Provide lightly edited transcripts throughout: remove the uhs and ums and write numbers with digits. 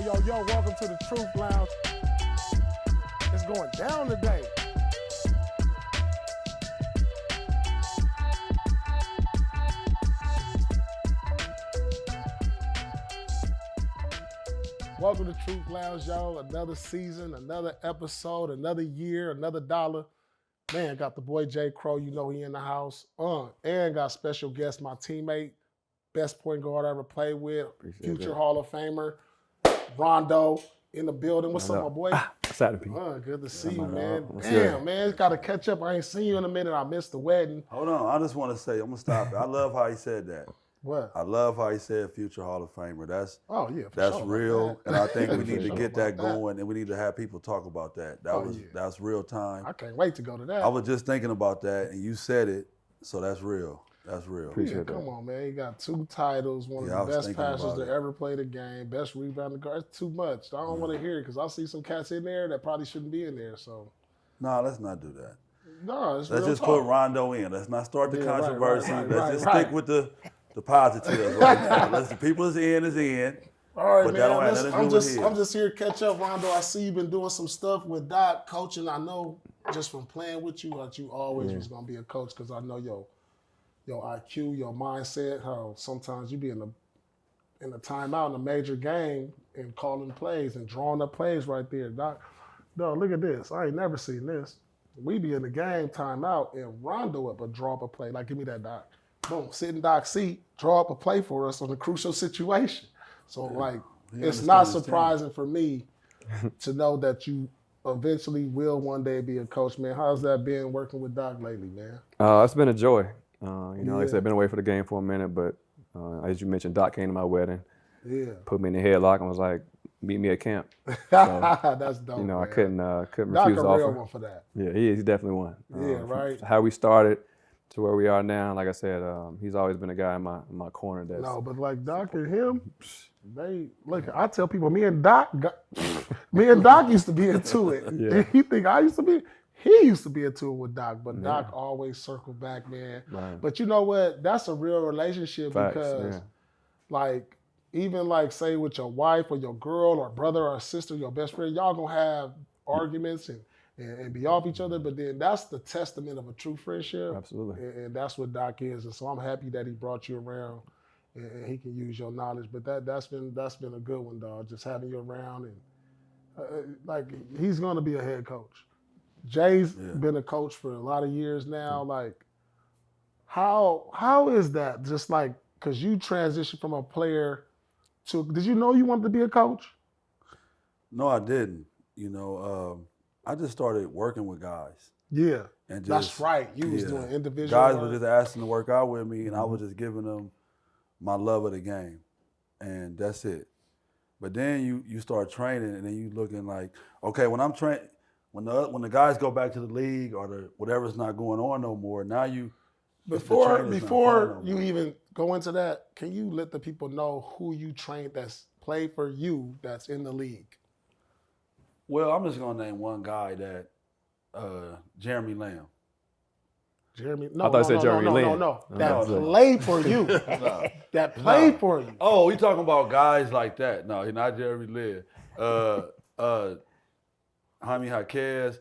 Yo, welcome to the Truth Lounge. It's going down today. Welcome to Truth Lounge, y'all. Another season, another episode, another year, another dollar. Man, got the boy J. Crowe, you know he in the house. And got special guest, my teammate, best point guard I ever played with, future Hall of Famer, Rondo in the building. What's up, my boy? What's happening, Pete? Good to see you, man. Damn, man, got to catch up. I ain't seen you in a minute. I missed the wedding. Hold on, I just want to say, I'm going to stop it. I love how he said that. What? I love how he said future Hall of Famer. That's sure real, and I think we need to get that about going, and we need to have people talk about that. That's real time. I can't wait to go to that. I was just thinking about that, and you said it, so that's real. That's real. Appreciate that. Come on, man. You got 2 titles, one of the best passers to ever play the game, best rebounding guard. It's too much. I don't want to hear it because I see some cats in there that probably shouldn't be in there. So, no, let's not do that. No, let's just talk. put Rondo in. Let's not start the controversy. Let's just stick with the positives right now. Let's the people is in. All right, but man. I'm just here to catch up, Rondo. I see you've been doing some stuff with Doc coaching. I know just from playing with you that you always was gonna be a coach because I know your IQ, your mindset. How sometimes you be in a timeout in a major game and calling plays and drawing up plays right there, Doc. No, look at this. I ain't never seen this. We be in the game timeout and Rondo up a draw up a play. Like, give me that, Doc. Boom, sit in Doc's seat, draw up a play for us on a crucial situation. So, it's not surprising for me to know that you eventually will one day be a coach, man. How's that been working with Doc lately, man? It's been a joy. Like I said, I've been away for the game for a minute, but as you mentioned, Doc came to my wedding, put me in the headlock and was like, meet me at camp. So, that's dope, man. I couldn't Doc refuse the offer. Doc a real one for that. Yeah, he's definitely one. Right. How we started to where we are now, like I said, he's always been a guy in my corner. No, but like Doc and him, they look. I tell people, me and Doc used to be into it. Yeah. You think I used to be? He used to be into it with Doc, but Doc always circled back, man. Right. But you know what? That's a real relationship. Facts, because, even say with your wife or your girl or brother or sister, your best friend, y'all gonna have arguments and be off each other, but then that's the testament of a true friendship. Absolutely. And that's what Doc is. And so I'm happy that he brought you around and he can use your knowledge. But that's been a good one, dog, just having you around. And he's going to be a head coach. Jay's been a coach for a lot of years now. How is that? Just because you transitioned from a player to, did you know you wanted to be a coach? No, I didn't. I just started working with guys. Yeah, and that's right. You was doing individual guys work. were just asking to work out with me, and I was just giving them my love of the game, and that's it. But then you start training, and then you looking like, okay, when I'm training, when the guys go back to the league or whatever's not going on no more, now you before you even go into that, can you let the people know who you trained that's played for you that's in the league? Well, I'm just gonna name one guy that Jeremy Lamb. Jeremy? I thought you said Jeremy Lin. No. That played for you. That played for you. Oh, we talking about guys like that? No, he's not Jeremy Lin. Jaime Jaquez.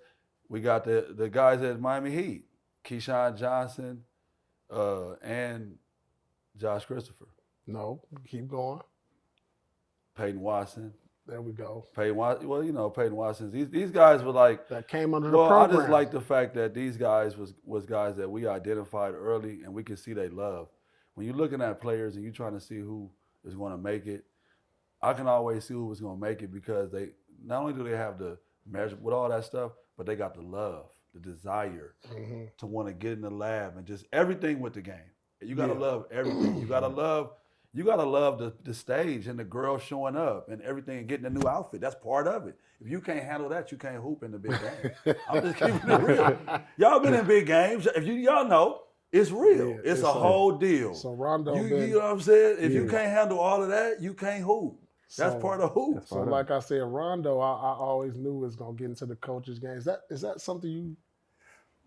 We got the guys at Miami Heat, Keyshawn Johnson, and Josh Christopher. No, keep going. Peyton Watson. There we go. Peyton Watson. Well, Peyton Watson. These guys were like that came under the program. I just like the fact that these guys was guys that we identified early and we could see they love. When you're looking at players and you're trying to see who is going to make it, I can always see who was going to make it because they not only do they have the measure with all that stuff, but they got the love, the desire to want to get in the lab and just everything with the game. You got to love everything. You got to love the stage and the girl showing up and everything and getting a new outfit. That's part of it. If you can't handle that, you can't hoop in the big game. I'm just keeping it real. Y'all been in big games. If y'all know, it's real. Yeah, it's a whole deal. So Rondo, you know what I'm saying? If you can't handle all of that, you can't hoop. That's part of hoop. So like I said, Rondo, I always knew was gonna get into the coaches' game. Is that something you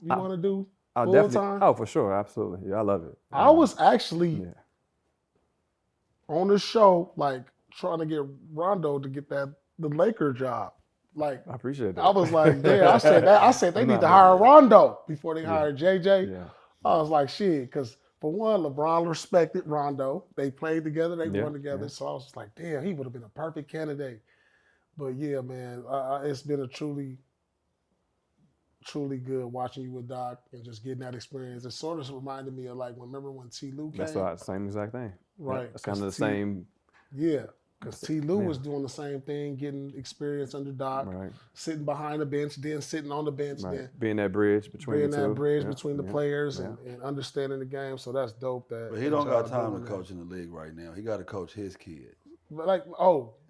want to do full time? Oh, for sure, absolutely. Yeah, I love it. I was actually on the show, trying to get Rondo to get the Laker job. Like, I appreciate that. I was like, yeah, I said they need to hire Rondo before they hire JJ. Yeah. I was like, shit, because for one, LeBron respected Rondo. They played together, they won together. Yeah. So I was just like, damn, he would have been a perfect candidate. But yeah, man, it's been a truly good watching you with Doc and just getting that experience. It sort of reminded me of like, remember when T. Lue came? That's the same exact thing. Right. It's kind of the same. Yeah. Because T. Lue was doing the same thing, getting experience under Doc, sitting behind the bench, then sitting on the bench, then being that bridge between the two. Between the players and understanding the game. So that's dope. But he don't got time to coach in the league right now. He got to coach his kid. But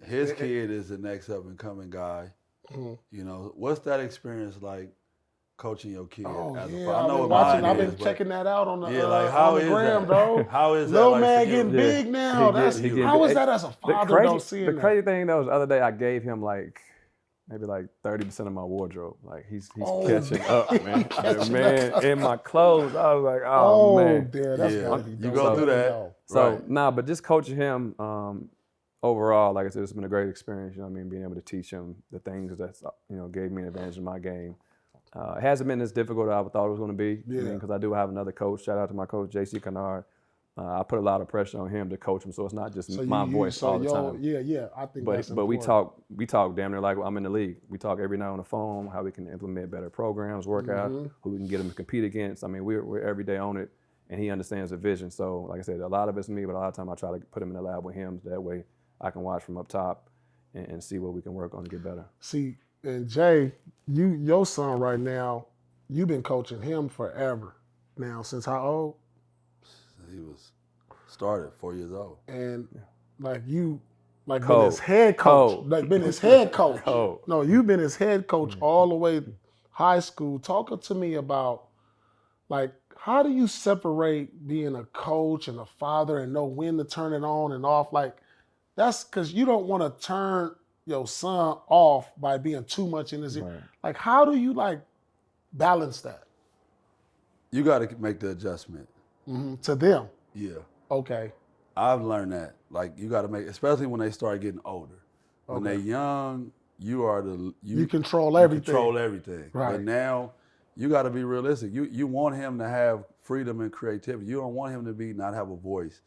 his kid is the next up and coming guy. Mm-hmm. You know, what's that experience like? Coaching your kid. I've been checking that out on the how on the is gram, that? bro. How is that? Little like man getting big now. How is that as a father? The crazy thing though, was the other day I gave him like maybe like 30% of my wardrobe. Like he's catching up, man. Man, in my clothes, I was like, man. Damn, that's gotta be dope. You go through that. So but just coaching him. Overall, like I said, it's been a great experience. You know what I mean? Being able to teach him the things that gave me an advantage in my game. It hasn't been as difficult as I thought it was going to be. Because I do have another coach. Shout out to my coach, JC Kennard. I put a lot of pressure on him to coach him, so it's not just my voice all the time. Yeah. I think that's important. But we talk damn near like I'm in the league. We talk every night on the phone how we can implement better programs, workout, who we can get him to compete against. I mean, we're every day on it, and he understands the vision. So, like I said, a lot of it's me, but a lot of time I try to put him in the lab with him. That way, I can watch from up top and see what we can work on to get better. See. And Jay, your son right now, you've been coaching him forever now. Since how old? He was started 4 years old. And been his head coach. Been his head coach. No, you've been his head coach all the way high school. Talk to me about like how do you separate being a coach and a father and know when to turn it on and off? Like that's because you don't want to turn your son off by being too much in his ear. Right. Like, how do you balance that? You got to make the adjustment. To them? Yeah. Okay. I've learned that. Like, you got to make, especially when they start getting older. When they're young, you control everything. Control everything. Right. But now, you got to be realistic. You want him to have freedom and creativity. You don't want him to not have a voice,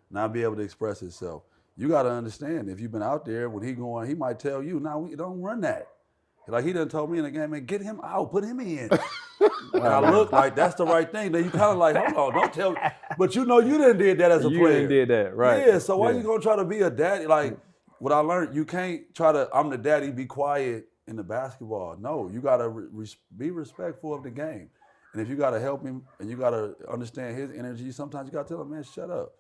not be able to express himself. You got to understand, if you've been out there, when he might tell you, no, we don't run that. Like he done told me in the game, man, get him out, put him in. And I look like that's the right thing. Then you kind of like, hold on, don't tell me. But you didn't did that as a player. You didn't did that, right. Yeah, so why you going to try to be a daddy? Like, what I learned, you can't try to, I'm the daddy, be quiet in the basketball. No, you got to be respectful of the game. And if you got to help him and you got to understand his energy, sometimes you got to tell him, man, shut up.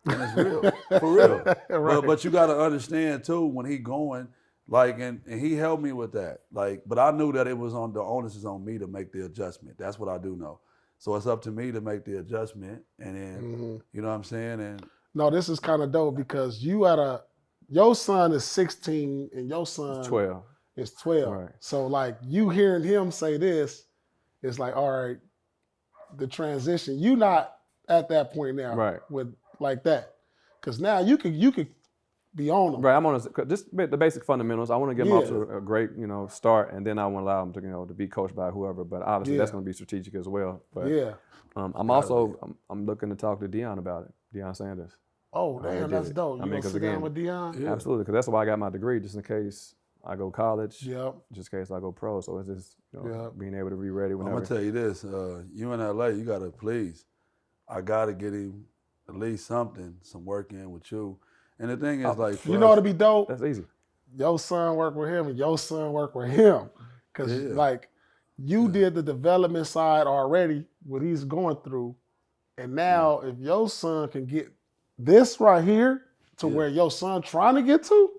And it's real, for real. Right. But you got to understand too when he going, and he helped me with that. But I knew that it was the onus is on me to make the adjustment. That's what I do know. So it's up to me to make the adjustment, and then you know what I'm saying. And no, this is kind of dope because your son is 16 and your son is 12. Right. So you hearing him say this, it's like, all right, the transition. You not at that point now, right? With like that, because now you could be on them. Right, I'm on just the basic fundamentals. I want to get them off to a great start, and then I want to allow them to to be coached by whoever. But obviously that's going to be strategic as well. But I'm looking to talk to Deion about it. Deion Sanders. Oh damn, that's dope. You gonna sit down with Deion? Yeah. Absolutely, because that's why I got my degree, just in case I go college. Yep. Just in case I go pro. So it's just being able to be ready whenever. I'm gonna tell you this: you in LA, you gotta I gotta get him at least some work in with you. And the thing is, you know what'd be dope? That's easy. Your son work with him and your son work with him. Because, you did the development side already, what he's going through. And now, if your son can get this right here to where your son trying to get to,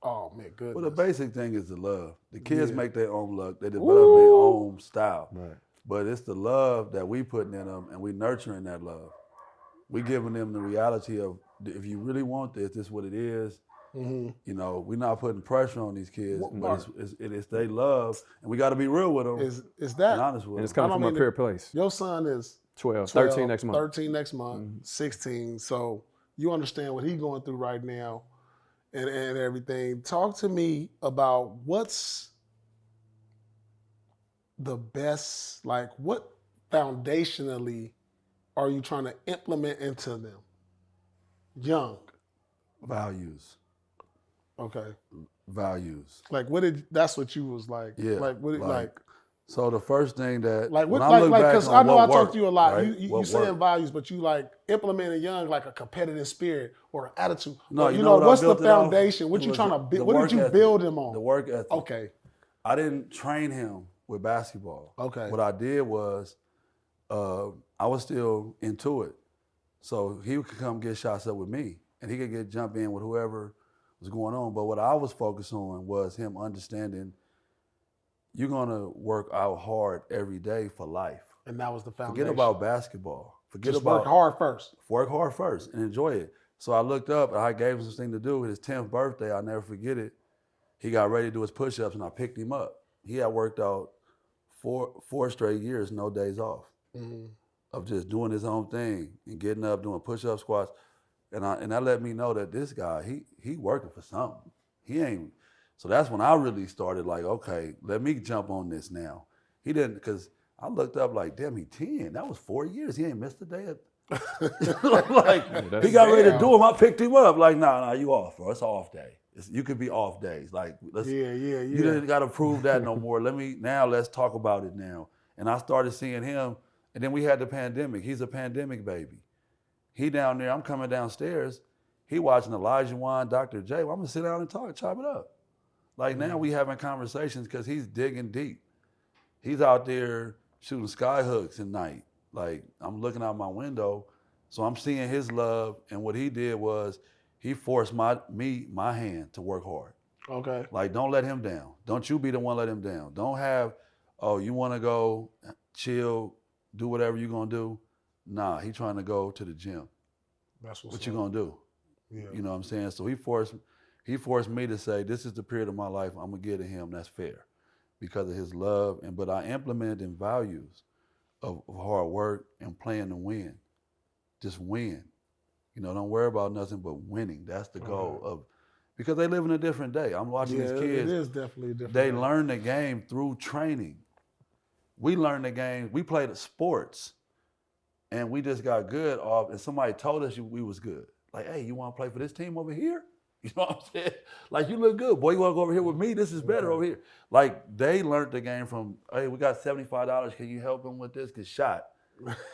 oh, man, goodness. Well, the basic thing is the love. The kids make their own love. They develop their own style. Right. But it's the love that we putting in them, and we nurturing that love. We giving them the reality of, if you really want this is what it is. Mm-hmm. We're not putting pressure on these kids, but it's they love, and we got to be real with them. Is that honest with them? And it's coming from a pure place. Your son is 12, 13 next month. 13 next month, 16. So you understand what he's going through right now, and everything. Talk to me about what's the best, like what foundationally are you trying to implement into them? Young. Values. Okay. Values. Like that's what you was like. Yeah. Like what like so the first thing that like what when I look back because on I know what I talk to you a lot. right? You saying values, but you like implementing young like a competitive spirit or an attitude. No, or, you know what what's I the built it off? foundation? What It you was trying to build? the What work did you ethic. build him on? The work ethic. Okay. I didn't train him with basketball. Okay. What I did was I was still into it. So he could come get shots up with me and he could jump in with whoever was going on. But what I was focused on was him understanding you're gonna work out hard every day for life. And that was the foundation. Forget about basketball. Forget Just about work hard first. Work hard first and enjoy it. So I looked up and I gave him something to do. His 10th birthday, I'll never forget it. He got ready to do his push-ups and I picked him up. He had worked out four straight years, no days off, of just doing his own thing and getting up, doing push-up squats. And that let me know that this guy, he working for something. He ain't. So that's when I really started like, okay, let me jump on this now. He didn't, because I looked up like, damn, he 10. That was 4 years. He ain't missed a day. Like, he got ready to do him. I picked him up. Like, nah, you off, bro. It's an off day. You could be off days. Like, you didn't got to prove that no more. Let's talk about it now. And I started seeing him. And then we had the pandemic. He's a pandemic baby. He down there, I'm coming downstairs. He watching Elijah Wan, Dr. J. Well, I'm going to sit down and chop it up. Like now we having conversations because he's digging deep. He's out there shooting sky hooks at night. Like I'm looking out my window, so I'm seeing his love. And what he did was he forced my hand to work hard. Okay. Like don't let him down. Don't you be the one let him down. Don't have, oh, you want to go chill, do whatever you're gonna do. Nah, he trying to go to the gym. That's what you gonna do. Yeah. You know what I'm saying? So he forced me to say, this is the period of my life I'm gonna give to him that's fair because of his love. But I implemented in values of hard work and playing to win. Just win. You know, don't worry about nothing but winning. That's the goal of, because they live in a different day. I'm watching these kids. It is definitely a different They day. learn the game through training. We learned the game, we played the sports and we just got good off and somebody told us we was good. Like, hey, you wanna play for this team over here? You know what I'm saying? Like, you look good. Boy, you want to go over here with me? This is better over here. Like, they learned the game from, hey, we got $75. Can you help him with this? Get shot.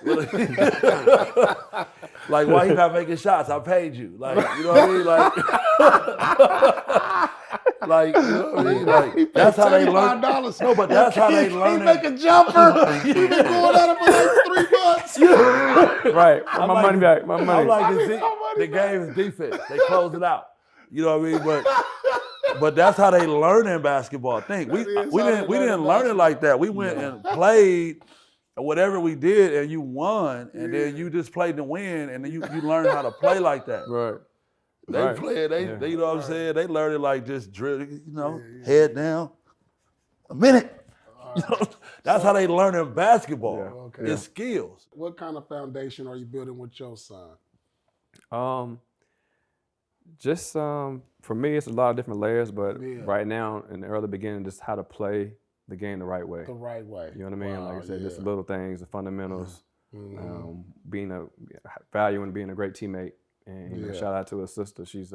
Like, why you not making shots? I paid you. Like, you know what I mean? Like, you know what I mean? Like, that's how they learn. No, but that's how they learn. He make a jumper. He been going at it for like 3 months. Right. My money back. My money. I'm like, the game is defense. They close it out. You know what I mean? But that's how they learn in basketball. Think we didn't learn it like that. We went and played whatever we did, and you won, and then you just played to win, and then you learn how to play like that. Right. They play it. They you know what I'm saying? They learn it like just drill. You know, head down, a minute. You know, that's how they learn in basketball. Yeah, okay. It's skills. What kind of foundation are you building with your son? Just for me, it's a lot of different layers, but Yeah. right now, in the early beginning, just how to play the game the right way. The right way. You know what I mean? Wow, Like I said, just the yeah. little things, the fundamentals, Mm-hmm. valuing being a great teammate. And you know, Yeah. shout out to her sister. She's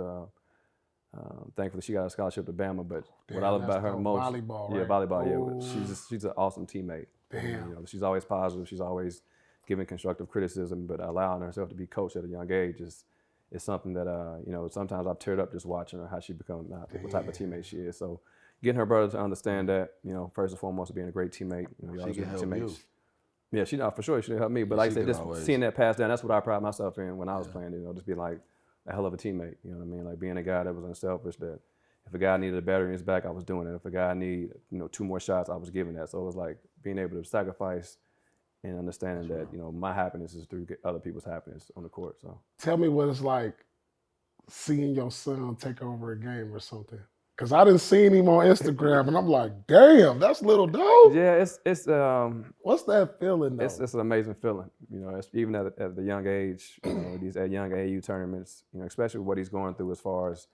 thankfully she got a scholarship to Bama. But Damn, what I love that's about her dope. most, Volleyball, yeah, right? volleyball, yeah. Ooh. She's an awesome teammate. Damn. And, you know, she's always positive. She's always giving constructive criticism, but allowing herself to be coached at a young age is something that you know, sometimes I've teared up just watching her, how she becomes, what type of teammate she is. So getting her brother to understand that, you know, first and foremost, being a great teammate. You know, you always can get help teammates. you. Yeah, she not for sure. She helped me, but like I said, just seeing that pass down, that's what I pride myself in when I was playing. You know, just being like a hell of a teammate. You know what I mean? Like being a guy that was unselfish. That if a guy needed a battery in his back, I was doing it. If a guy needed, you know, 2 more shots, I was giving that. So it was like being able to sacrifice and understanding that, you know, my happiness is through other people's happiness on the court. So Tell me what it's like seeing your son take over a game or something. Because I didn't see him on Instagram, and I'm like, damn, that's little dope. yeah, it's What's that feeling, though? it's an amazing feeling. You know, even at the young age, you know, these at young AAU tournaments, you know, especially what he's going through as far as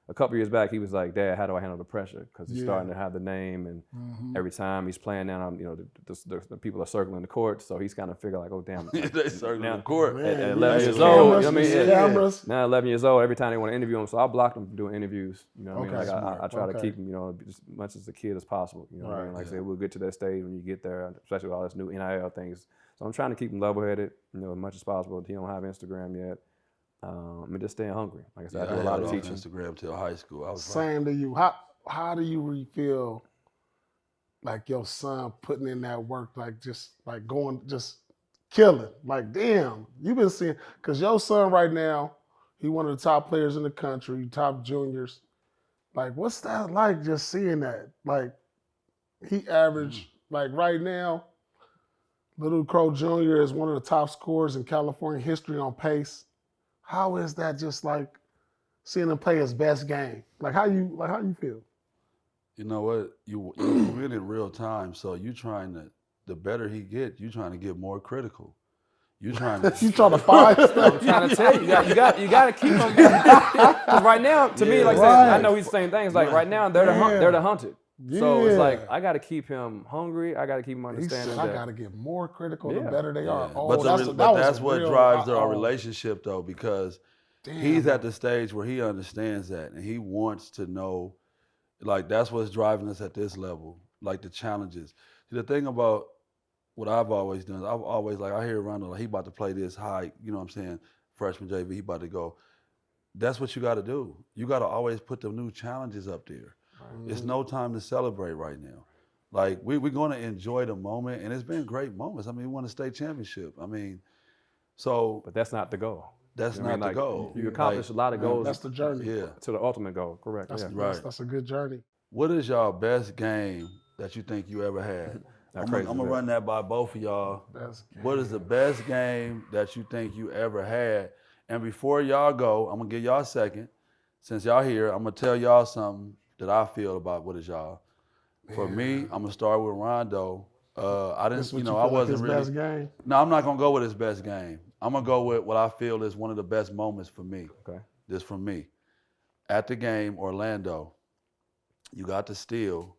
a couple years back, he was like, "Dad, how do I handle the pressure?" Because he's starting to have the name, and every time he's playing now, the people are circling the court, so he's kind of figuring like, "Oh damn, They circling the court. at Man, 11 years cameras, old, you know what I mean? cameras. Now 11 years old, every time they want to interview him, so I blocked him from doing interviews. You know what I mean? Okay, Like smart. I try to Okay. keep him, as much as a kid as possible. You know what I mean? Like I said, we'll get to that stage when you get there, especially with all this new NIL things. So I'm trying to keep him level-headed, as much as possible. He don't have Instagram yet. And just staying hungry. Like I said, I do a lot of teaching. Instagram till high school. I was Same to you. How do you feel like your son putting in that work, like just killing? Like, damn, you've been seeing, because your son right now, he one of the top players in the country, top juniors. Like, what's that like just seeing that? Like, he averaged, like right now, Little Crow Jr. is one of the top scorers in California history on pace. How is that just like seeing him play his best game? Like how you feel? You know what? You win in real time, so you trying to. The better he get, you trying to get more critical. You trying to. You trying to find I'm stuff. trying to tell you, you got to keep him. Because right now, to me, like I said, I know he's the same thing. It's like right now they're the hunted. So it's like I got to keep him hungry. I got to keep him He understanding said, I that. got to get more critical the better they are. Oh, But that's what drives our relationship, though, because he's at the stage where he understands that and he wants to know, like, that's what's driving us at this level, like the challenges. See, the thing about what I've always done is I've always, like, I hear Rondo, like, he about to play this high, you know what I'm saying, freshman JV, he about to go. That's what you got to do. You got to always put the new challenges up there. It's no time to celebrate right now. Like, we're going to enjoy the moment, and it's been great moments. I mean, we won a state championship. I mean, so. But that's not the goal. That's not the goal. You accomplish a lot of goals. That's the journey. Yeah. To the ultimate goal, correct. That's a good journey. What is y'all best game that you think you ever had? I'm going to run that by both of y'all. What is the best game that you think you ever had? And before y'all go, I'm going to give y'all a second. Since y'all here, I'm going to tell y'all something that I feel about what is y'all. For me, I'm going to start with Rondo. I didn't, I wasn't really. Best game? No, I'm not going to go with his best game. I'm going to go with what I feel is one of the best moments for me. Okay. This from me. At the game, Orlando, you got the steal.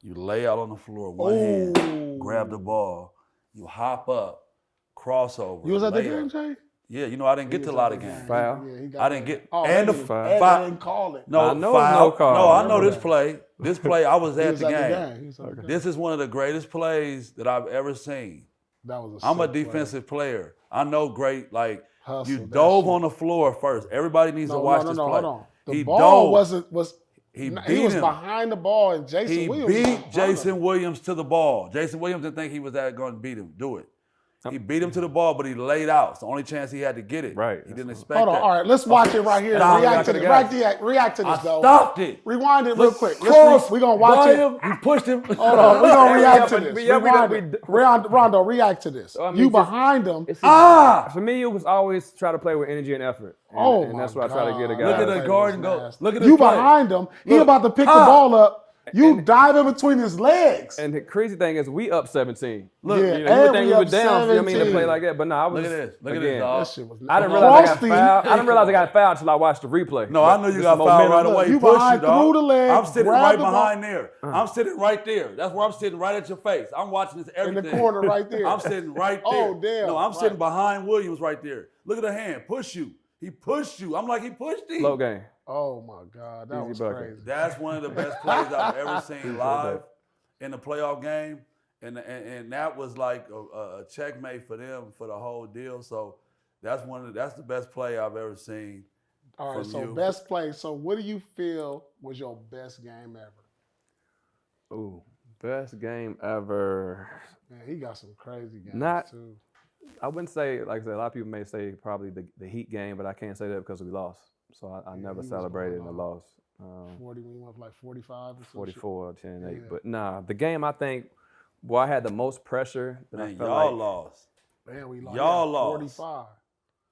You lay out on the floor, one hand, grab the ball. You hop up, crossover. You was at the game, Jay? Yeah, I didn't get to a lot of games. Foul. I didn't get. And the foul. Didn't call it. No, I know foul. no call. No, I know this play. This play, I was at the game. game. This is one of the greatest plays that I've ever seen. I'm a defensive player. I know great, like, Hustle, you dove on the floor first. Everybody needs to watch this play. Hold on. The ball dove. He was behind the ball, and Jason Williams. He beat Jason Williams to the ball. Jason Williams didn't think he was going to beat him. Do it. He beat him to the ball, but he laid out. It's the only chance he had to get it. Right. He didn't expect that. Hold on. All right, let's watch it right here. React to this, though. Stopped it. Rewind it real quick. We're going to watch it. You pushed him. Hold on. We're going to react to this. Rewind it. Rondo, react to this. You behind him. For me, it was always try to play with energy and effort. And that's what I try to get a guy. Look at the guard and go. Look at this You play. behind him. He about to pick the ball up. You dive in between his legs. And the crazy thing is, we up 17. Look, you would think we were down. You know what I mean, to play like that, but no, I was. Look at this. Look at this, dog. That shit was I didn't realize I got fouled. I didn't realize I got fouled until I watched the replay. No, I knew you got fouled right away. You He pushed behind you, dog. through the leg, I'm sitting grab right the ball. behind there. I'm sitting right there. That's where I'm sitting, right at your face. I'm watching this everything. In the corner right there. I'm sitting right there. Oh, damn. No, I'm sitting behind Williams right there. Look at the hand. Push you. He pushed you. I'm like, he pushed him. Low game. Oh, my God. That was crazy. That's one of the best plays I've ever seen live in a playoff game. And that was like a checkmate for them for the whole deal. So that's the best play I've ever seen. All right, so best play. So what do you feel was your best game ever? Ooh, best game ever. Man, he got some crazy games too. I wouldn't say, like I said, a lot of people may say probably the Heat game, but I can't say that because we lost. So I never celebrated in the loss. 40 when you went like 45 or 44, 10, 8. But nah, the game I think, I had the most pressure. Man, y'all lost. Man, we lost. Y'all lost. 45.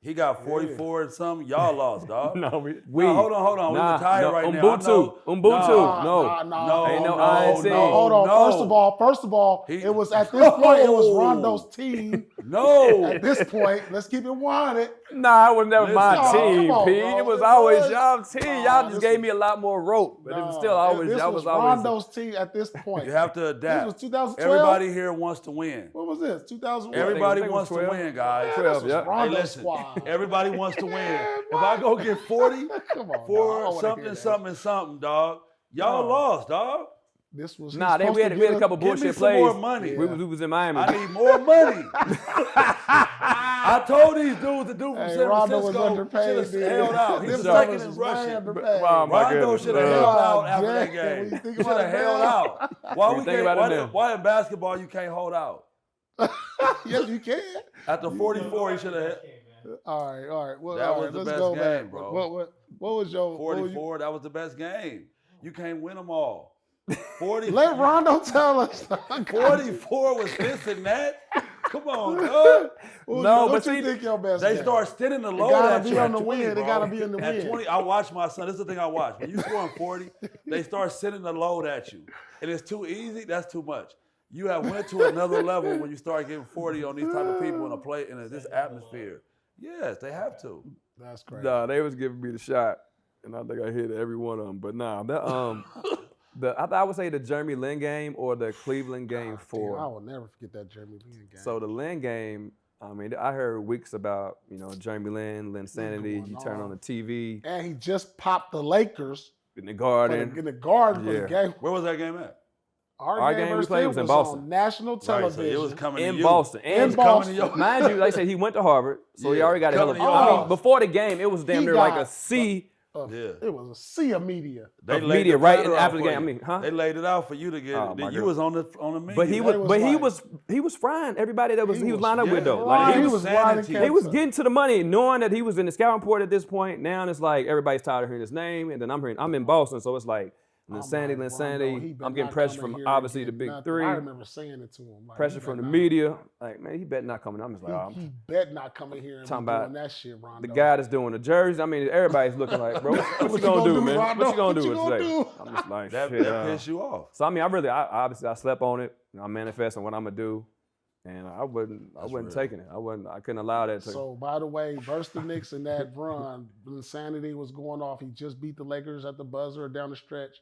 He got 44 and something. Y'all lost, dog. No, hold on. We're retired right now. Ubuntu. No. Ain't no INC. Hold on. First of all, it was at this point, it was Rondo's team. No. At this point, let's keep it 100. Nah, it was never my Listen, team, come on, P. bro. It was It always was. y'all team. Nah, Y'all just this gave was- me a lot more rope, but it was still always This y'all was was always. Rondo's team at this point. You have to adapt. This was 2012. Everybody here wants to win. What was this? 2001. Everybody I think it wants was to 12. win, guys. 12, was yeah. Rondo's Hey, listen. squad. Everybody wants to win. If I go get 40 Come on, for dog. I don't wanna hear something, that. something, dog, y'all No. Lost, dog. This was Nah, we had a couple Give me bullshit some plays. more money. We was in Miami. I need more money. I told these dudes to do from Hey, San Rondo was Francisco underpaid. should have held out. He This was brother second in was way rushing. underpaid. Oh, my Rondo goodness. should have Yeah. held out after Yeah, that when game. you think Should about have it held now. out. Why When you we think can't? about it now. Why in basketball you can't hold out? Yes, you can. After 44, he should have. All right. Well, That all was right, the let's best go game, back. bro. What was your 44. That was the best game. You can't win them all. 40. Let Rondo tell us. 44 was this and that. Come on, dog. What you think your best They game? start spinning the load gotta at be you on at the 20, win. They bro. gotta be in the At win. 20, I watch my son. This is the thing I watch. When you scoring 40, they start sending the load at you. And it's too easy. That's too much. You have went to another level when you start getting 40 on these type of people in a play in this atmosphere. Yes, they have to. That's crazy. Nah, they was giving me the shot, and I think I hit every one of them. But nah, I would say the Jeremy Lin game or the Cleveland game Damn, I 4. will never forget that Jeremy Lin game. So the Lin game, I mean, I heard weeks about Jeremy Lin Sanity. You turn on the TV and he just popped the Lakers in the in garden. the garden for Yeah. the game. Where was that game at? Our game we versus played them was in on Boston. national Right, so television. it was coming In to you. Boston. In And Boston. Coming to your mind you, like I said, he went to Harvard, so he Yeah. already got a hell of a. Coming to I your mean, house. before the game, it was damn He near like got a C. Yeah. It was a sea of media. They of laid media the right platter after the out for game. I you. mean, huh? They laid it out for you to get Oh, it. my Then you God. was on the media. But he was, was he was frying everybody that he was was- lined up with yeah, though. right. Like He he was was, riding sanity. he was Kemp. getting to the money, knowing that he was in the scouting report at this point. Now it's like everybody's tired of hearing his name, and then I'm in Boston, so it's like Linsanity. Rondo, he better I'm getting not pressure come in from here obviously and the get big nothing. three. I remember saying it to him. Like, Pressure he from the better media. Like, man, he better not come in. I'm just like, not- He bet not come in here and Talking be about doing that shit, Rondo. the guy that's doing the jersey. I mean, everybody's looking like, bro, what you gonna do, man? Rondo? What you gonna What do you gonna today? do? I'm just like, That shit. pissed you off. So I mean, I slept on it. I'm manifesting what I'm gonna do, and I wasn't real. taking it. I couldn't allow that to. So, by the way, versus the Knicks in that run, Insanity was going off. He just beat the Lakers at the buzzer down the stretch.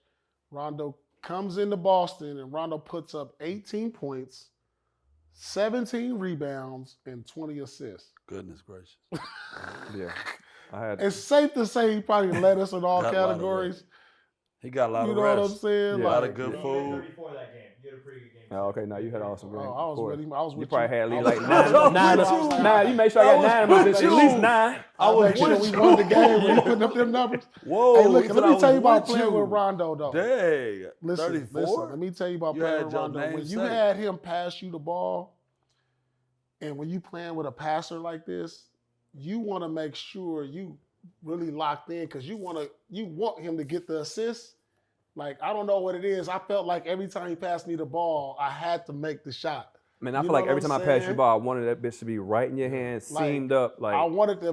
Rondo comes into Boston, and Rondo puts up 18 points, 17 rebounds, and 20 assists. Goodness gracious. Yeah, I had. It's safe to say he probably led us in all Got a lot of categories. He got a lot You of know what I'm rest. saying? Yeah. A lot Like, of good You had food. 34 that game. You had a pretty good game. Oh, okay, now you had awesome game. Oh, I was with him. I was with You probably had at least like I was nine. with you. Nine. You make sure I got nine of them. At least 9. I was make sure with we you. won the game when you putting up them numbers. Whoa. Hey, look, he let said I me tell you was about with playing you. with Rondo, though. Dang. Listen, 34? let me tell you about You playing had with your Rondo. When name you safe. had him pass you the ball, and when you playing with a passer like this, you want to make sure you really locked in because you want him to get the assist. Like, I don't know what it is. I felt like every time he passed me the ball, I had to make the shot. Man, I You feel like know every what time I I'm pass you the saying? ball, I wanted that bitch to be right in your hand, Like, seamed up. Like I wanted to,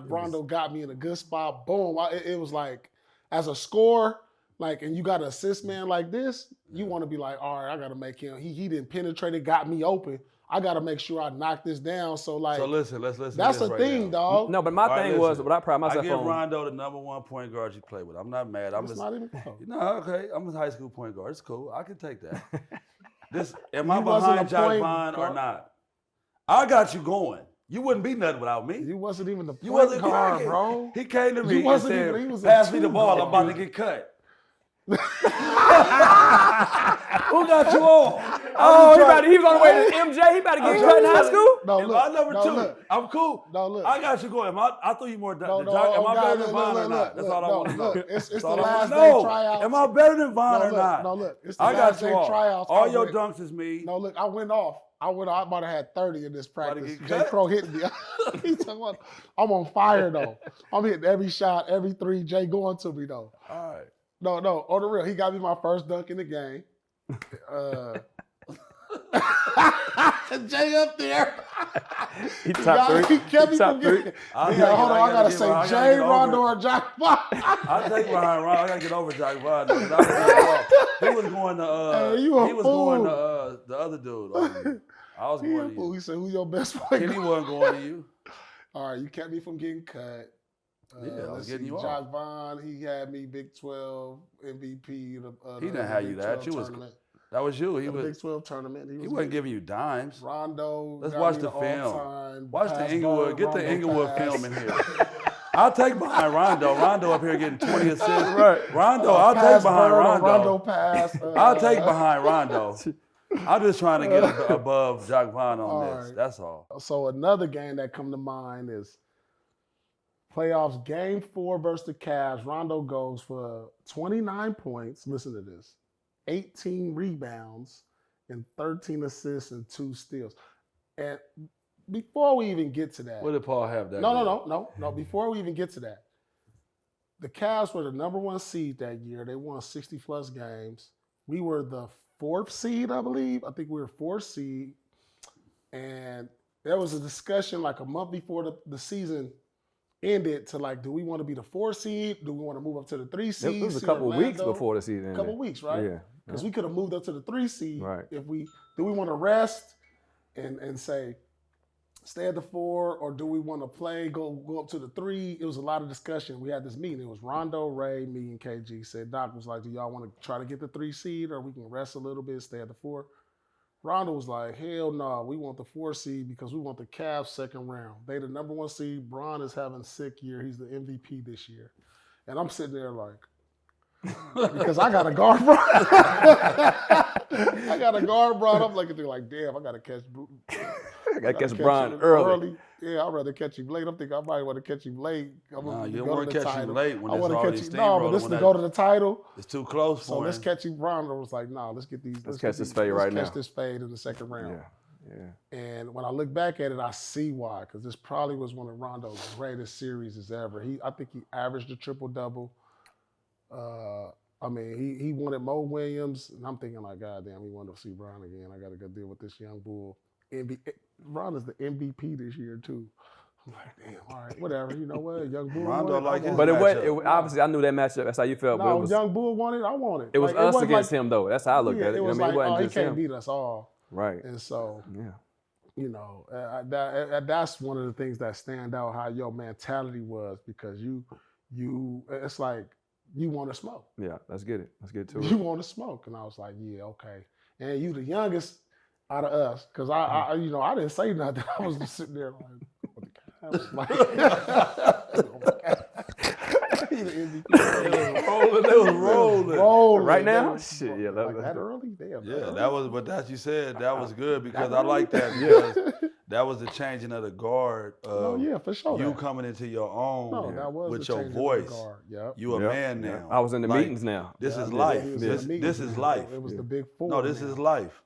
Rondo got me in a good spot. Boom. It was like, as a scorer, like, and you got an assist man like this, you want to be like, all right, I got to make him. He didn't penetrate it, got me open. I got to make sure I knock this down. So, like, So listen, let's listen. that's to a this thing, right now. dog. no, but my All right, thing was listen. what I pride I myself give on. Rondo the #1 point guard you play with. I'm not mad. I'm It's just not even close. no, okay. I'm a high school point guard. It's cool. I can take that. Am I You wasn't behind a Jack point Vaughn or guard. not? I got you going. You wouldn't be nothing without me. You wasn't even the You point wasn't guard, cracking. bro. He came to You me and wasn't said, even- he was a pass me the two ball. guard. I'm about to get cut. Who got you on? Oh, he was on the way to MJ. He about to get cut in high school. No, Am look. I number no, 2? look. I'm cool. No, look. I got you going. I threw you more. No, Am I better than Vaughn or look, not? That's all I want to know. look. It's That's the all I wanna last know. day tryouts. Am I better than Vaughn No, or look, not? no, look. It's the I last got you day all. tryouts. All I your went- dunks is me. No, look, I went off. I might have had 30 in this About to practice. get Jay cut? Crowe hit me. He's talking about, I'm on fire, though. I'm hitting every shot, every three. Jay going to me, though. All right. No, on the real. He got me my first dunk in the game. Jay up there. He top three. He kept me Top from three. getting. I'll take Yeah, it. hold on. I gotta say I gotta Jay, get over Rondo, it. or Jack Vaughn. I take behind Ron. I gotta get over Jack Vaughn. He was going to. Hey, you a he was fool. going to the other dude. I was going to Fool. you. He said, who your best player? Kenny wasn't going to you. All right, you kept me from getting cut. Yeah, I was getting you off. Jock Vaughn, he had me Big 12 MVP. He didn't have you that. That was you. He was Big 12 tournament. He wasn't giving you dimes. Rondo. Let's watch the film. Watch the Inglewood. Get the Inglewood film in here. I'll take behind Rondo. Rondo up here getting 20 assists. Right. Rondo, I'll take behind Rondo. Rondo pass. I'll take behind Rondo. I'm just trying to get above Jock Vaughn on this. Right. That's all. So another game that come to mind is playoffs game 4 versus the Cavs. Rondo goes for 29 points. Listen to this. 18 rebounds and 13 assists and 2 steals. And before we even get to that. What did Paul have that? No. Before we even get to that. The Cavs were the number 1 seed that year. They won 60 plus games. We were the 4th seed, I believe. I think we were 4th seed. And there was a discussion like a month before the season ended to like, do we want to be the 4th seed? Do we want to move up to the 3 seed? It was a couple of weeks before the season ended. A couple of weeks, right? Yeah. Because we could have moved up to the 3 seed. Right. Do we want to rest and say, stay at the 4, or do we want to play, go up to the 3? It was a lot of discussion. We had this meeting. It was Rondo, Ray, me, and KG. Said, Doc was like, do y'all want to try to get the 3 seed, or we can rest a little bit, stay at the 4? Rondo was like, hell no, we want the 4 seed because we want the Cavs second round. They the number 1 seed. Bron is having a sick year. He's the MVP this year. And I'm sitting there like, because I got a guard Bron. I got a guard Bron. I'm looking through like, damn, I got to catch Bron early. Yeah, I'd rather catch him late. I'm thinking I might want to catch him late. No, you don't want to catch him late when I it's want to already catch him. No, but this is to go to the title. It's too close for So him. let's catch him. Rondo was like, no, let's get these. Let's catch this fade right now. Let's catch this fade in the second round. Yeah. And when I look back at it, I see why. Because this probably was one of Rondo's greatest series ever. I think he averaged a triple-double. I mean, he wanted Mo Williams, and I'm thinking like, God damn, we want to see Bron again. I got to go deal with this young bull. Ron is the MVP this year too. I'm like, damn, all right, whatever. You know what, young bull. Rondo like his But matchup. obviously I knew that matchup. That's how you felt. No, but it was, young bull wanted. I wanted. It was like, us wasn't against like, him though. That's how I looked at it. It was I mean, like, it wasn't he just can't him. beat us all. Right. And so, Yeah. you know, that's one of the things that stand out. How your mentality was, because you, it's like you want to smoke. Yeah. Let's get it. Let's get to it. You want to smoke, and I was like, yeah, okay. And you the youngest out of us, because I you know, I didn't say nothing. I was just sitting there like, what the guy? I was like, he the MVP. They was rolling. Right now? Shit, yeah. Like that early? Damn. Yeah, that was, but that you said, that was good because I like that because that was the changing of the guard. Oh yeah, for sure. You coming into your own that was with the your changing of the voice. guard. Yep. You a man now. I was in the Like, meetings now. This is Yeah, life. he was in the This meetings. is life. It was the big 4. No, this man. is life.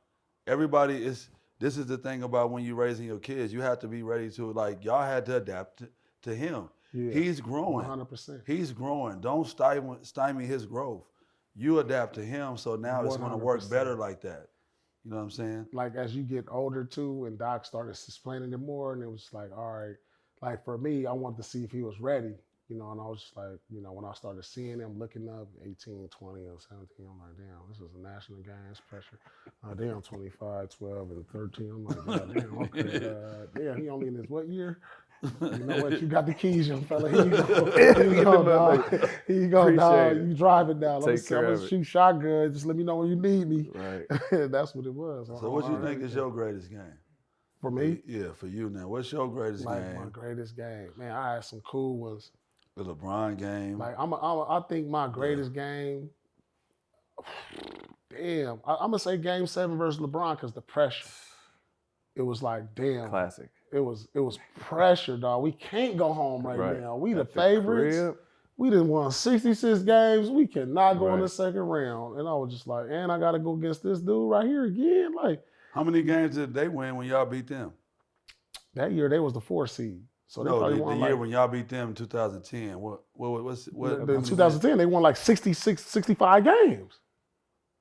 Everybody is. This is the thing about when you're raising your kids. You have to be ready to, like, y'all had to adapt to him. Yeah. He's growing. 100%. He's growing. Don't stymie his growth. You adapt to him, so now it's going to work 100%. better like that. You know what I'm saying? Like as you get older too, and Doc started explaining it more, and it was like, all right, like for me, I wanted to see if he was ready, you know, and I was just like, you know, when I started seeing him, looking up 18, 20, or 17, I'm like, damn, this is a national games pressure. Damn, 25, 12, and 13. I'm like, God, damn, okay, damn, he only in his what year? You know what? You got the keys, young fella. Here you go. Here you go, dog. Here you go, dog. You driving now. I'm gonna shoot shotgun. Just let me know when you need me. Right. That's what it was. So what you think is your greatest game? For me? Yeah, for you now. What's your greatest Like game? my greatest game. Man, I had some cool ones. The LeBron game. Like I think my greatest game, damn, I'm gonna say Game 7 versus LeBron because the pressure. It was like, damn. Classic. It was pressure, dog. We can't go home right now. We the At favorites. crib. We done won 66 games. We cannot go in Right. the second round. And I was just like, and I got to go against this dude right here again. Like How many games did they win when y'all beat them? that year, they was the 4 seed. So they No, probably the won year like, when y'all beat them in 2010. What? in 2010, they won like 66, 65 games.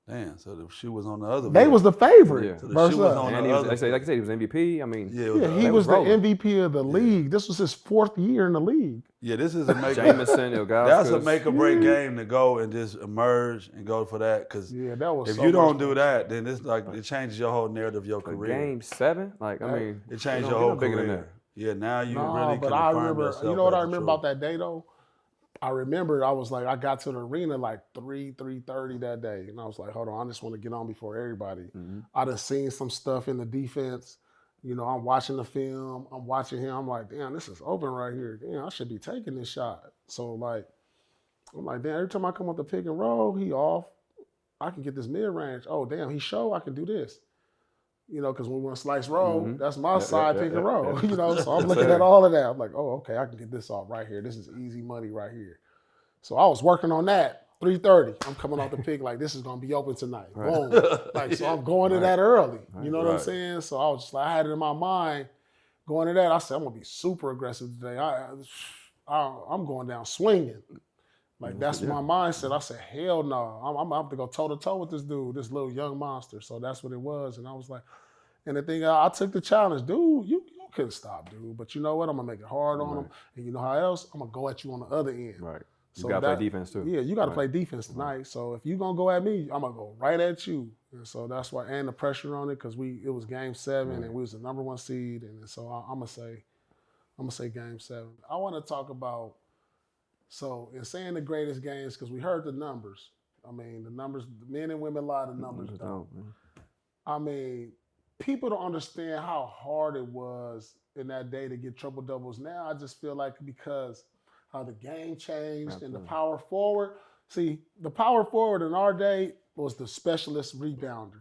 Damn, so the shoe was on the other. They foot. was the favorite Yeah. So the versus shoe was us. on And the he was, other. like I said, he was MVP. I mean, Yeah, Yeah, he They was was the rolling. MVP of the league. This was his 4th year in the league. yeah. This is a make. Jameson, That's a Ilgauskas. make or break game to go and just emerge and go for that. Because Yeah, that was. if so you don't much do fun. that, then it's like it changes your whole narrative of your But career. Game 7, like I mean, It changed it your don't whole get no bigger than career. Yeah, now you Nah, really but can I affirm remember. yourself. You know what I as the remember about truth. that day though? I remember I was like, I got to the arena like 3:30 that day, and I was like, hold on, I just want to get on before everybody. Mhm. I done seen some stuff in the defense. You know, I'm watching the film. I'm watching him. I'm like, damn, this is open right here. Damn, I should be taking this shot. So like, I'm like, damn, every time I come up the pick and roll, he off. I can get this mid range. Oh, damn, he show I can do this. You know, because when we want to slice roll, Mhm. that's my Yeah, side yeah, pick yeah, and roll. yeah. You know, so I'm Yes, looking sir. at all of that. I'm like, oh, okay, I can get this off right here. This is easy money right here. So I was working on that. 3:30. I'm coming off the pick like this is gonna be open tonight. Right. Boom. Like so I'm going to that early. You know what I'm Right. saying? So I was just like I had it in my mind going to that. I said I'm gonna be super aggressive today. I'm going down swinging. Like that's my mindset. I said hell no. I'm gonna have to go toe to toe with this dude, this little young monster. So that's what it was. And I was like, and the thing I took the challenge, dude. You couldn't stop, dude. But you know what? I'm gonna make it hard on him. And you know how else? I'm gonna go at you on the other end. Right. You So gotta that- play defense too. Yeah, you got to Right. play defense tonight. So if you gonna go at me, I'm gonna go right at you. And so that's why, and the pressure on it because it was Game 7 and we was the number 1 seed, and so I'm gonna say Game 7. I want to talk about in saying the greatest games because we heard the numbers. I mean the numbers, men and women lie, the numbers don't. I mean, people don't understand how hard it was in that day to get triple doubles. Now I just feel like because how the game changed and the power forward. See, the power forward in our day was the specialist rebounder.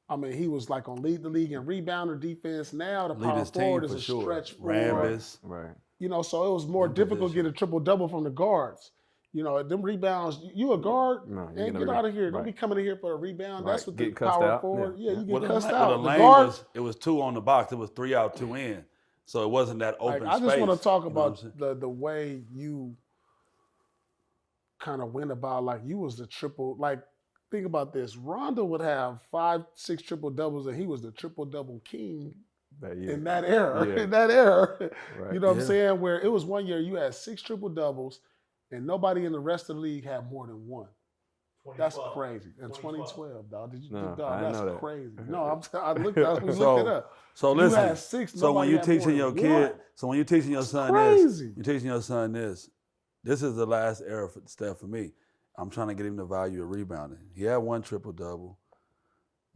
I mean, he was like on lead the league in rebounder defense. Now the Lead power his team forward is for a sure. stretch forward. Rambus. Right. You know, so it was more difficult to get a triple double from the guards. You know, them rebounds. You a guard? No, you And get get out of here! Don't right. be coming in here for a rebound. Right. That's what the Getting cussed power out. forward. Yeah. Yeah, you get Well, the cussed lane- out. well, The the lane guard. it was 2 on the box. It was 3 out, 2 in. So it wasn't that open Like, I just space. want to talk You know what I'm about saying? the way you kind of went about, like you was the triple. Like, think about this: Rondo would have 5, 6 triple doubles, and he was the triple double king That year. in that era. Yeah. In that era, Right. you know what Yeah. I'm saying? Where it was one year you had 6 triple doubles, and nobody in the rest of the league had more than one. That's 2012. crazy. In 2012. 2012, dog. Did you? No, dog, I didn't that's know that. crazy. No, I looked it up. So You listen. had 6. So when nobody you had more teaching your than kid, one. so when you teaching your son crazy. this, you're teaching your son this. This is the last era step for me. I'm trying to get him the value of rebounding. He had 1 triple double,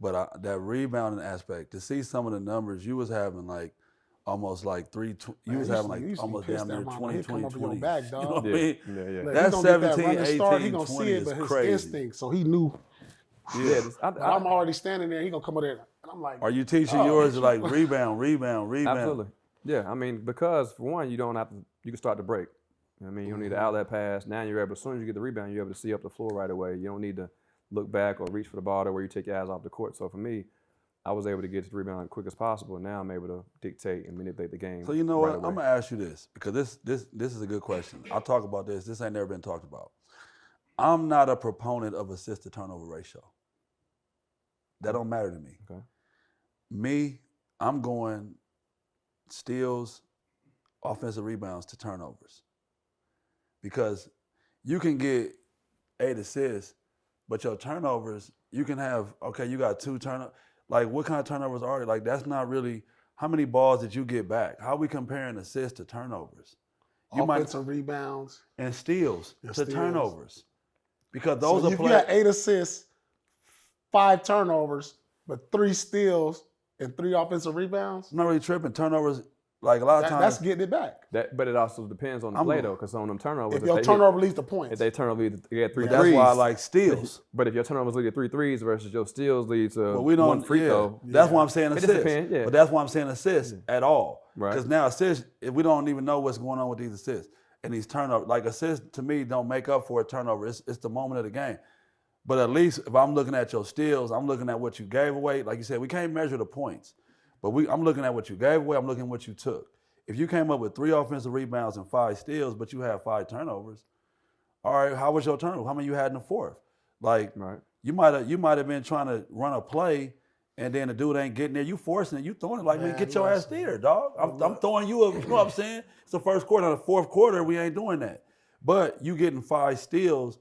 but that rebounding aspect, to see some of the numbers, you was having like almost like 3. You was having like almost damn near 20, 20, 20. Your back, You dog. know what I Yeah. mean? Yeah. Like, That's he gonna get 17, running start, 18, he gonna 20 see it, is but his crazy. instinct. So he knew. Yeah. But I'm already standing there. He gonna come over there, and I'm like, Are you teaching Oh, yours to like rebound? Absolutely. Yeah. I mean, because for one, you don't have to. You can start to break. You know what I mean, you don't need an outlet pass. Now you're able. As soon as you get the rebound, you're able to see up the floor right away. You don't need to look back or reach for the ball to where you take your eyes off the court. So for me, I was able to get to the rebound as quick as possible. Now I'm able to dictate and manipulate the game. So you know right what? away. I'm gonna ask you this because this is a good question. I'll talk about this. This ain't never been talked about. I'm not a proponent of assist to turnover ratio. That don't matter to me. Okay. Me, I'm going steals, offensive rebounds to turnovers. Because you can get 8 assists, but your turnovers, you can have, okay, you got 2 turnovers. Like, what kind of turnovers are they? Like, that's not really, how many balls did you get back? How are we comparing assists to turnovers? You offensive rebounds. and steals And to steals. turnovers. Because those So are if you had 8 assists, 5 turnovers, but 3 steals and 3 offensive rebounds, I'm not really tripping. Turnovers, like a lot of times. that's getting it back. But it also depends on the play though, because on them turnovers, If your turnover leads to points. if they turnover lead, you get 3 But that's threes. why I like steals. But if your turnovers lead to 3 threes versus your steals lead to But we don't. 1 free throw, That's why I'm saying just assists. depends, yeah. But that's why I'm saying assists at all. Right. Because now assists, if we don't even know what's going on with these assists and these turnovers, like assists to me don't make up for a turnover. It's the moment of the game. But at least if I'm looking at your steals, I'm looking at what you gave away. Like you said, we can't measure the points, but I'm looking at what you gave away. I'm looking at what you took. If you came up with 3 offensive rebounds and 5 steals, but you had 5 turnovers, all right, how was your turnover? How many you had in the fourth? Like, right? You might have been trying to run a play, and then the dude ain't getting there. You forcing it. You throwing it like, man, get your ass there, dog. I'm throwing you. You know what I'm saying? It's the first quarter. In the fourth quarter, we ain't doing that. But you getting 5 steals,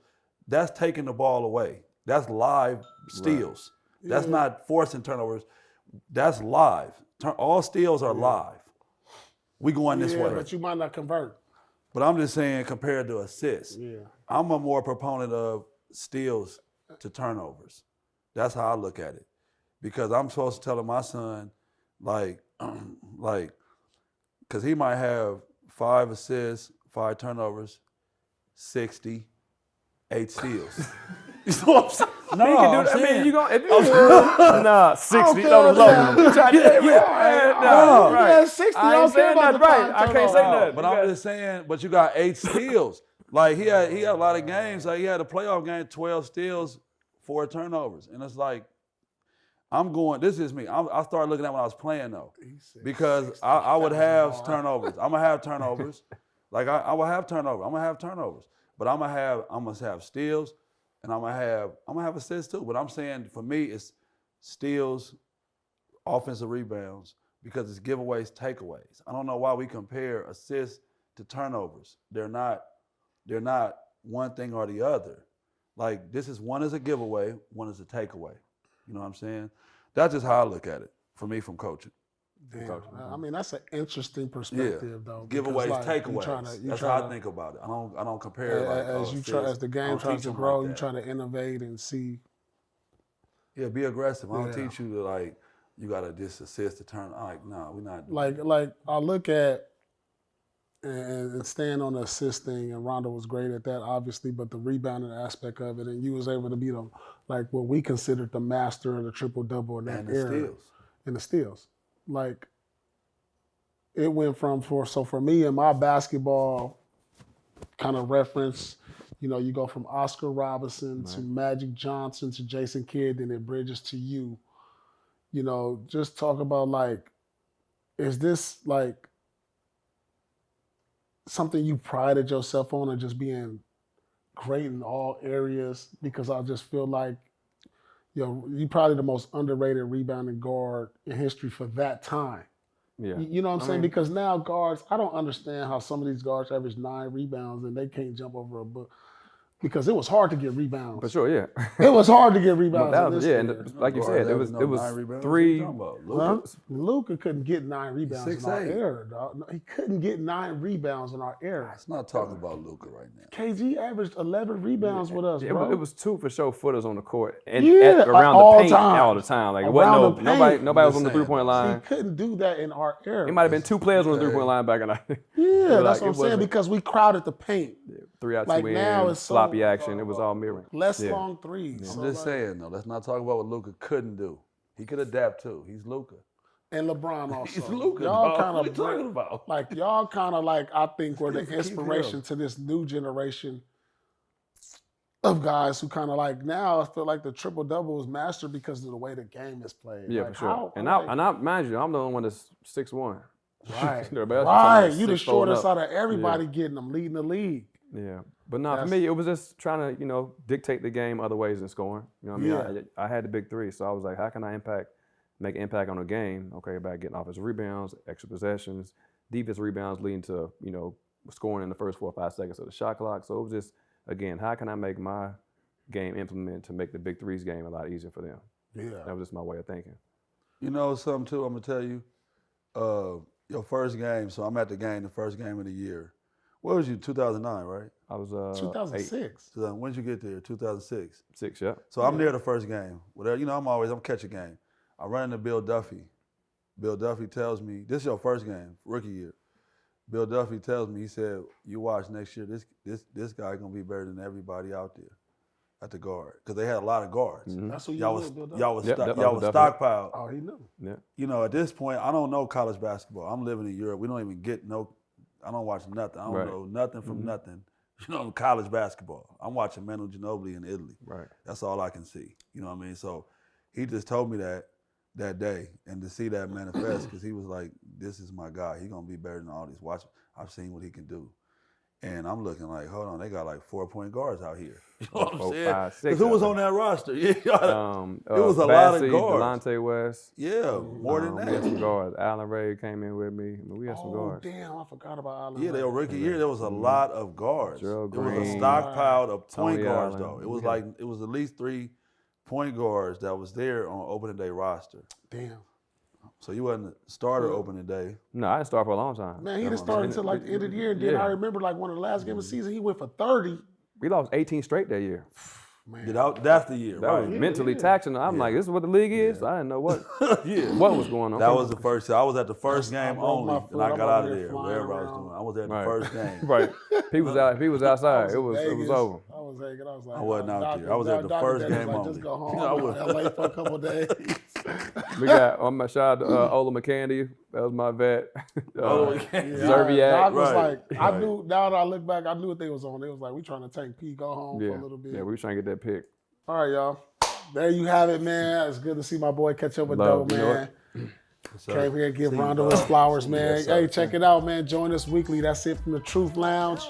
that's taking the ball away. That's live steals. Right. That's not forcing turnovers. That's live. All steals are live. We going this way. But you might not convert. But I'm just saying, compared to assists, I'm a more proponent of steals to turnovers. That's how I look at it. Because I'm supposed to tell my son, like, because he might have 5 assists, 5 turnovers, 60, 8 steals. You know what I'm saying? No, he can do that. I mean, you gonna if you nah 60 no low. Yeah, 60. I ain't saying nothing right. I can't say nothing. But I'm just saying. But you got 8 steals. Like he had a lot of games. Like he had a playoff game, 12 steals, 4 turnovers, and it's like I'm going. This is me. I started looking at when I was playing though, because I would have turnovers. I'm gonna have turnovers. Like I will have turnovers. I'm gonna have turnovers, but I'm gonna have steals. And I'm gonna have assists too. But I'm saying for me, it's steals, offensive rebounds, because it's giveaways, takeaways. I don't know why we compare assists to turnovers. They're not one thing or the other. Like one is a giveaway, one is a takeaway. You know what I'm saying? That's just how I look at it for me from coaching. Damn. I mean, that's an interesting perspective, though. Giveaways, takeaways. That's how I think about it. I don't compare it as the game tries to grow, you try to innovate and see. Yeah, be aggressive. I don't teach you to you gotta just assist to turn. I'm like, no, we're not. Like I look at and staying on the assist thing, and Rondo was great at that, obviously, but the rebounding aspect of it, and you was able to be what we considered the master of the triple-double in that era. Steals. And the steals. Like, it went for me in my basketball kind of reference, you go from Oscar Robertson to Magic Johnson to Jason Kidd, and it bridges to you. Just talk about is this something you prided yourself on, or just being great in all areas? Because I just feel like you're probably the most underrated rebounding guard in history for that time. Yeah. You know what I'm saying? Because now guards, I don't understand how some of these guards average 9 rebounds and they can't jump over a book. Because it was hard to get rebounds. For sure, yeah. It was hard to get rebounds. And like you said, it was 3. Luka couldn't get 9 rebounds in our era, dog. No, he couldn't get 9 rebounds in our era. Let's not talk about Luka right now. KG averaged 11 rebounds with us, bro. It was 2 for sure footers on the court and around the paint all the time. Like it wasn't nobody was on the 3-point line. He couldn't do that in our era. It might have been 2 players on the 3-point line back in the day. Yeah, that's what I'm saying, because we crowded the paint. 3 out 2 in, sloppy action. It was all mirroring. Less long threes. I'm just saying, though, let's not talk about what Luka couldn't do. He could adapt, too. He's Luka. And LeBron also. He's Luka, y'all what are you talking about? Y'all kind of I think were the inspiration to this new generation of guys who kind of now I feel like the triple-double is mastered because of the way the game is played. Yeah, for sure. I mind you, I'm the only one that's 6'1". Right. Right. You the shortest out of everybody leading the league. Yeah. But for me, it was just trying to, dictate the game other ways than scoring. You know what I mean? I had the big 3, so I was like, how can I make an impact on a game? Okay, by getting offensive rebounds, extra possessions, defensive rebounds leading to, scoring in the first 4 or 5 seconds of the shot clock. So it was just, again, how can I make my game implement to make the big 3's game a lot easier for them? Yeah. That was just my way of thinking. You know something, too, I'm going to tell you? Your first game, so I'm at the game, the first game of the year. What was you, 2009, right? I was 2006. When did you get there? 2006. 6, yeah. So I'm there the first game. I'm catch a game. I run into Bill Duffy. Bill Duffy tells me, this is your first game, rookie year. Bill Duffy tells me, he said, you watch next year, this guy gonna be better than everybody out there at the guard. Because they had a lot of guards. Mm-hmm. That's who y'all was stockpiled. Oh, he knew. Yeah. At this point, I don't know college basketball. I'm living in Europe. We don't even get I don't watch nothing. I don't know nothing from nothing. College basketball. I'm watching Manu Ginobili in Italy. Right. That's all I can see. You know what I mean? So he just told me that day, and to see that manifest, because he was like, this is my guy. He's going to be better than all these. Watch, I've seen what he can do. And I'm looking like, hold on, they got like 4-point guards out here. You know what I'm 4, saying? 5, 6. Because who was on that roster? Yeah, it was a lot Bassey, of guards. Delonte West. Yeah, more than We had some that. guards. Allen Ray came in with me. I mean, we had some Oh, guards. damn, I forgot about Allen. Yeah, their rookie year, there was a lot of guards. Gerald It was a Green, stockpile of point Tony guards, Allen. though. It was Yeah. like, it was at least 3 point guards that was there on opening day roster. Damn. So you wasn't a starter opening day. No, I didn't start for a long time. Man, he didn't start until like the end of the year. And then Yeah. I remember like one of the last games of the season, he went for 30. We lost 18 straight that year. Man. Yeah, that's the year, That right? was mentally taxing. I'm like, this is what the league is? I didn't know what was going on. That was the first. I was at the first I game broke only, my and foot. I I'm got out over of there there. flying Wherever I was around. doing, I was at the Right. first game. Right. If he was outside, it was Vegas. over. I was hanging. I was like, I wasn't out Doctor- there. I was at the Doctor first Dennis game like, only. just go home. I I was- was LA for a couple of days. We got on my shout out to Ola McCandy. That was my vet. Zerbiak. Doc was right, like, I knew. Now that I look back, I knew what they was on. They was like, we trying to tank P, go home Yeah. for a little bit. Yeah, we were trying to get that pick. All right, y'all. There you have it, man. It's good to see my boy catch up with Love, Doe, you know man. So, Came here and give see you, Rondo bro. his flowers, man. Yes, sir. Hey, check it out, man. Join us weekly. That's it from the Truth Lounge.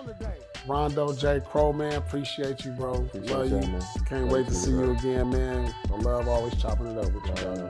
Rondo J. Crowe, man. Appreciate you, bro. Love y'all, you. man. Can't wait to see you again, man. I love always chopping it up with you, brother.